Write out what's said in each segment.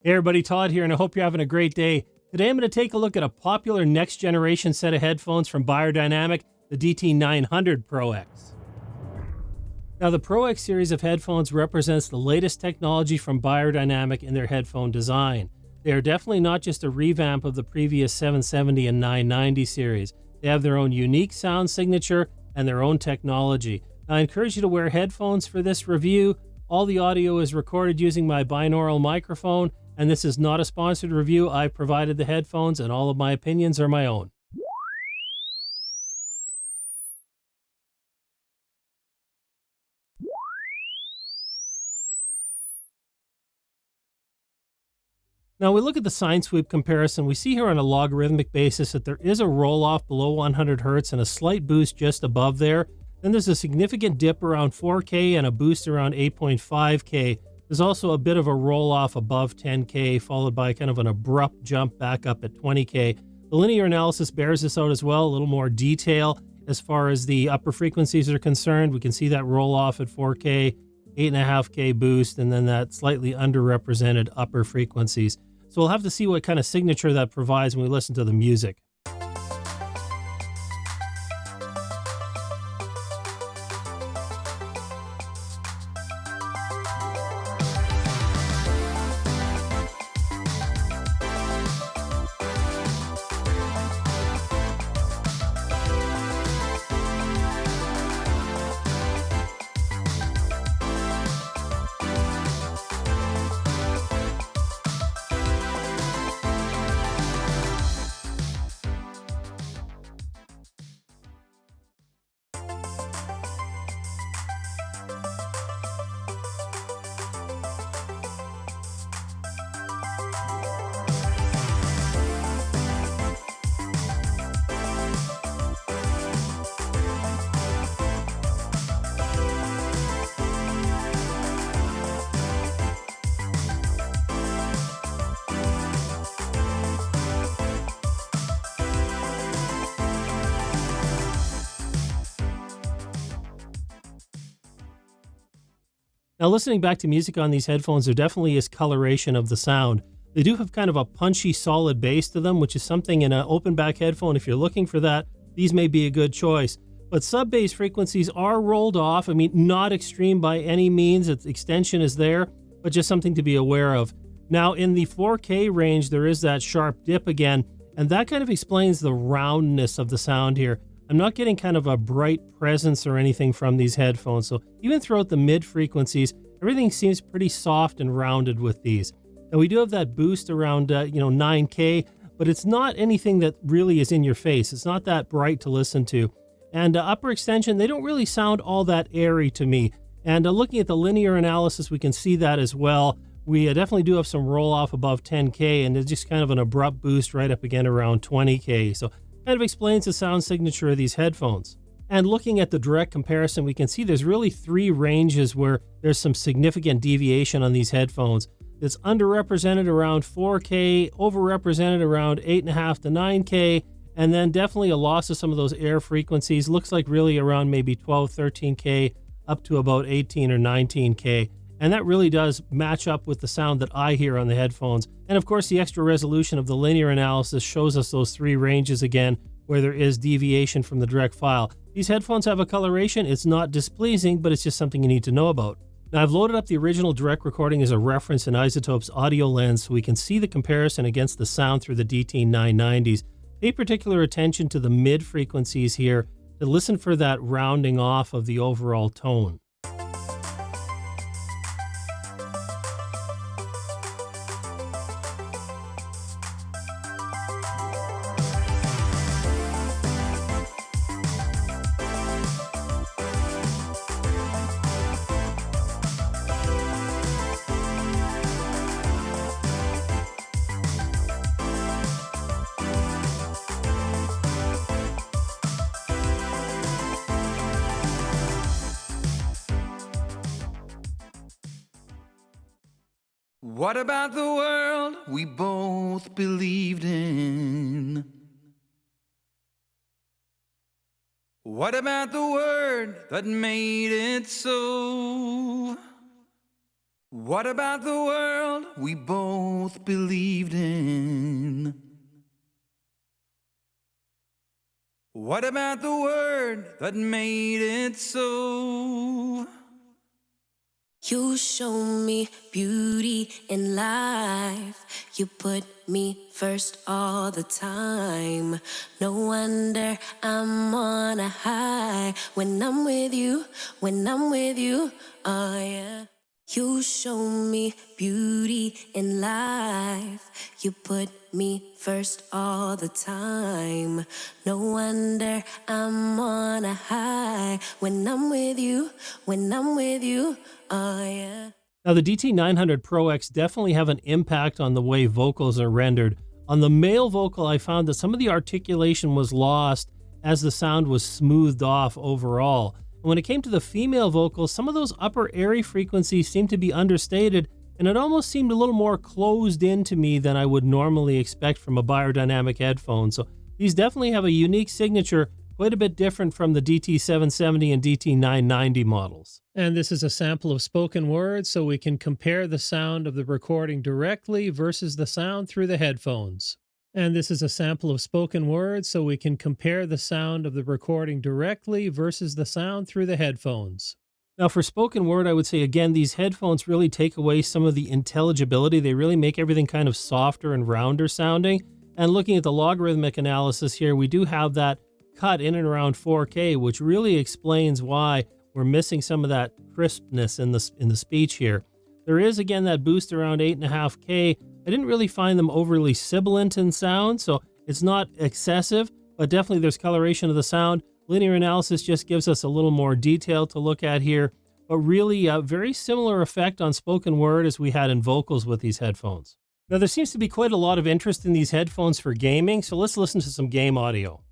Hey everybody, Todd here, and I hope you're having a great day. Today I'm going to take a look at a popular next generation set of headphones from Beyerdynamic, the DT900 Pro X. Now the Pro X series of headphones represents the latest technology from Beyerdynamic in their headphone design. They are definitely not just a revamp of the previous 770 and 990 series. They have their own unique sound signature and their own technology. Now, I encourage you to wear headphones for this review. All the audio is recorded using my binaural microphone, and this is not a sponsored review. I provided the headphones, and all of my opinions are my own. Now we look at the sine sweep comparison. We see here on a logarithmic basis that there is a roll-off below 100 Hertz and a slight boost just above there. Then there's a significant dip around 4K and a boost around 8.5K. There's also a bit of a roll-off above 10K, followed by kind of an abrupt jump back up at 20K. The linear analysis bears this out as well, a little more detail as far as the upper frequencies are concerned. We can see that roll-off at 4K, 8.5K boost, and then that slightly underrepresented upper frequencies. So we'll have to see what kind of signature that provides when we listen to the music. Now, listening back to music on these headphones, there definitely is coloration of the sound. They do have kind of a punchy, solid bass to them, which is something in an open back headphone. If you're looking for that, these may be a good choice. But sub-bass frequencies are rolled off. I mean, not extreme by any means. Its extension is there, but just something to be aware of. Now, in the 4K range, there is that sharp dip again, and that kind of explains the roundness of the sound here. I'm not getting kind of a bright presence or anything from these headphones. So even throughout the mid frequencies, everything seems pretty soft and rounded with these. Now we do have that boost around 9K, but it's not anything that really is in your face. It's not that bright to listen to. And upper extension, they don't really sound all that airy to me. And looking at the linear analysis, we can see that as well. We definitely do have some roll off above 10K, and it's just kind of an abrupt boost right up again around 20K. So kind of explains the sound signature of these headphones. And looking at the direct comparison, we can see there's really three ranges where there's some significant deviation on these headphones. It's underrepresented around 4K, overrepresented around 8.5 to 9K, and then definitely a loss of some of those air frequencies. Looks like really around maybe 12, 13K up to about 18 or 19K. And that really does match up with the sound that I hear on the headphones. And of course, the extra resolution of the linear analysis shows us those three ranges again, where there is deviation from the direct file. These headphones have a coloration. It's not displeasing, but it's just something you need to know about. Now, I've loaded up the original direct recording as a reference in Isotope's audio lens so we can see the comparison against the sound through the DT990s. Pay particular attention to the mid frequencies here to listen for that rounding off of the overall tone. What about the world we both believed in? What about the word that made it so? What about the world we both believed in? What about the word that made it so? You show me beauty in life. You put me first all the time. No wonder I'm on a high when I'm with you, oh yeah. You show me beauty in life. You put me first all the time. No wonder I'm on a high when I'm with you, oh yeah. Now, the DT900 Pro X definitely have an impact on the way vocals are rendered. On the male vocal, I found that some of the articulation was lost as the sound was smoothed off overall. And when it came to the female vocals, some of those upper airy frequencies seemed to be understated, and it almost seemed a little more closed in to me than I would normally expect from a Beyerdynamic headphone. So these definitely have a unique signature, quite a bit different from the DT770 and DT990 models. And this is a sample of spoken word, so we can compare the sound of the recording directly versus the sound through the headphones. And this is a sample of spoken word, so we can compare the sound of the recording directly versus the sound through the headphones. Now for spoken word, I would say again, these headphones really take away some of the intelligibility. They really make everything kind of softer and rounder sounding. And looking at the logarithmic analysis here, we do have that cut in and around 4K, which really explains why we're missing some of that crispness in the speech here. There is again that boost around 8.5K. I didn't really find them overly sibilant in sound, so it's not excessive, but definitely there's coloration of the sound. Linear analysis just gives us a little more detail to look at here, but really a very similar effect on spoken word as we had in vocals with these headphones. Now there seems to be quite a lot of interest in these headphones for gaming, so let's listen to some game audio.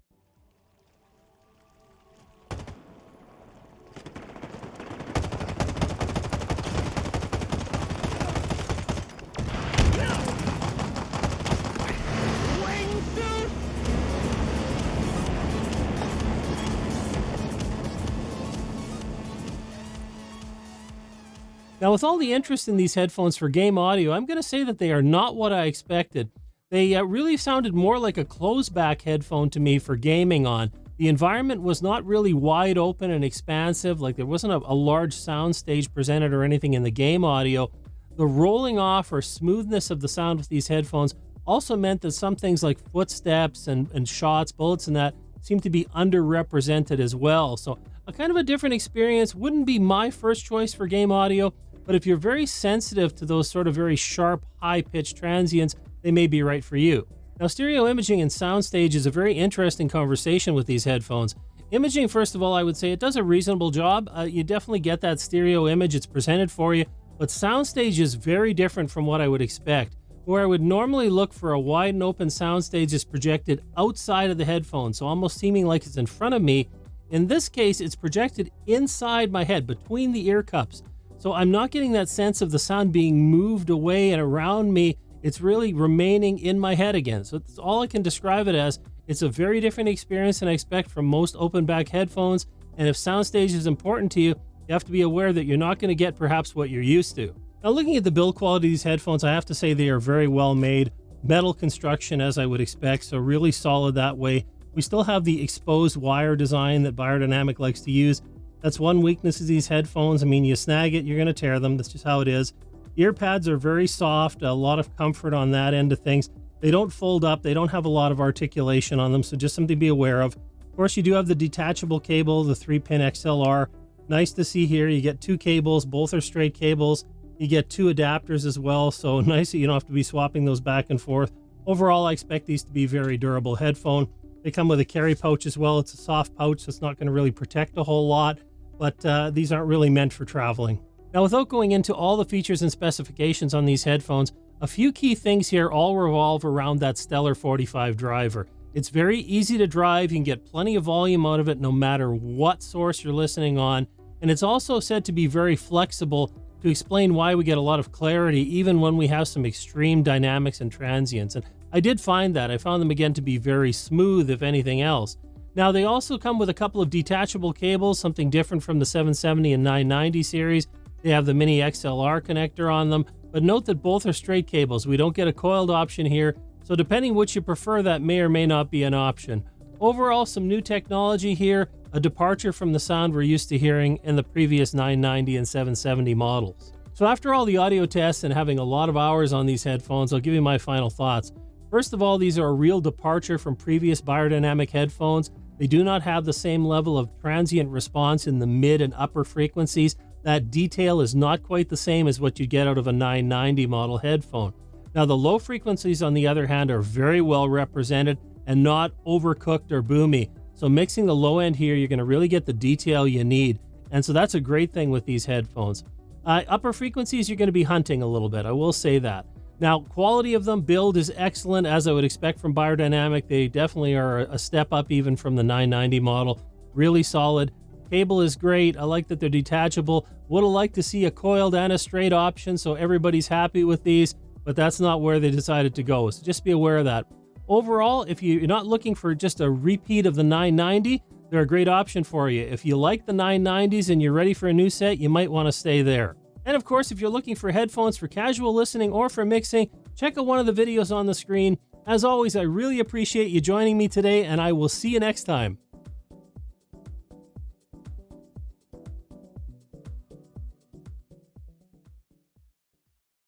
Now, with all the interest in these headphones for game audio, I'm going to say that they are not what I expected. They really sounded more like a closed-back headphone to me for gaming on. The environment was not really wide open and expansive, like there wasn't a large soundstage presented or anything in the game audio. The rolling off or smoothness of the sound with these headphones also meant that some things like footsteps and shots, bullets and that seemed to be underrepresented as well. So a kind of a different experience. Wouldn't be my first choice for game audio, but if you're very sensitive to those sort of very sharp, high-pitched transients, they may be right for you. Now, stereo imaging in Soundstage is a very interesting conversation with these headphones. Imaging, first of all, I would say it does a reasonable job. You definitely get that stereo image, it's presented for you, but Soundstage is very different from what I would expect. Where I would normally look for a wide and open soundstage is projected outside of the headphone, so almost seeming like it's in front of me. In this case, it's projected inside my head, between the ear cups. So I'm not getting that sense of the sound being moved away and around me. It's really remaining in my head again. So that's all I can describe it as. It's a very different experience than I expect from most open back headphones. And if Soundstage is important to you, you have to be aware that you're not going to get perhaps what you're used to. Now, looking at the build quality of these headphones, I have to say they are very well made. Metal construction, as I would expect, so really solid that way. We still have the exposed wire design that Beyerdynamic likes to use. That's one weakness of these headphones. I mean, you snag it, you're going to tear them. That's just how it is. Ear pads are very soft, a lot of comfort on that end of things. They don't fold up, they don't have a lot of articulation on them, so just something to be aware of. Of course, you do have the detachable cable, the 3-pin XLR. Nice to see here. You get two cables, both are straight cables. You get two adapters as well, so nice that you don't have to be swapping those back and forth. Overall, I expect these to be very durable headphone. They come with a carry pouch as well. It's a soft pouch, so it's not going to really protect a whole lot, but these aren't really meant for traveling. Now, without going into all the features and specifications on these headphones, a few key things here all revolve around that Stellar 45 driver. It's very easy to drive. You can get plenty of volume out of it no matter what source you're listening on. And it's also said to be very flexible, to explain why we get a lot of clarity even when we have some extreme dynamics and transients. And I did find that. I found them again to be very smooth, if anything else. Now, they also come with a couple of detachable cables, something different from the 770 and 990 series. They have the mini-xlr connector on them, but note that both are straight cables. We don't get a coiled option here, so depending which you prefer, that may or may not be an option. Overall, some new technology here, a departure from the sound we're used to hearing in the previous 990 and 770 models. So after all the audio tests and having a lot of hours on these headphones, I'll give you my final thoughts. First of all, these are a real departure from previous Beyerdynamic headphones. They do not have the same level of transient response in the mid and upper frequencies. That detail is not quite the same as what you'd get out of a 990 model headphone. Now, the low frequencies, on the other hand, are very well represented and not overcooked or boomy. So mixing the low end here, you're going to really get the detail you need. And so that's a great thing with these headphones. Upper frequencies, you're going to be hunting a little bit. I will say that. Now, quality of them, build is excellent, as I would expect from Beyerdynamic. They definitely are a step up even from the 990 model. Really solid. Cable is great. I like that they're detachable. Would have liked to see a coiled and a straight option, so everybody's happy with these, but that's not where they decided to go. So just be aware of that. Overall, if you're not looking for just a repeat of the 990, they're a great option for you. If you like the 990s and you're ready for a new set, you might want to stay there. And of course, if you're looking for headphones for casual listening or for mixing, check out one of the videos on the screen. As always, I really appreciate you joining me today, and I will see you next time.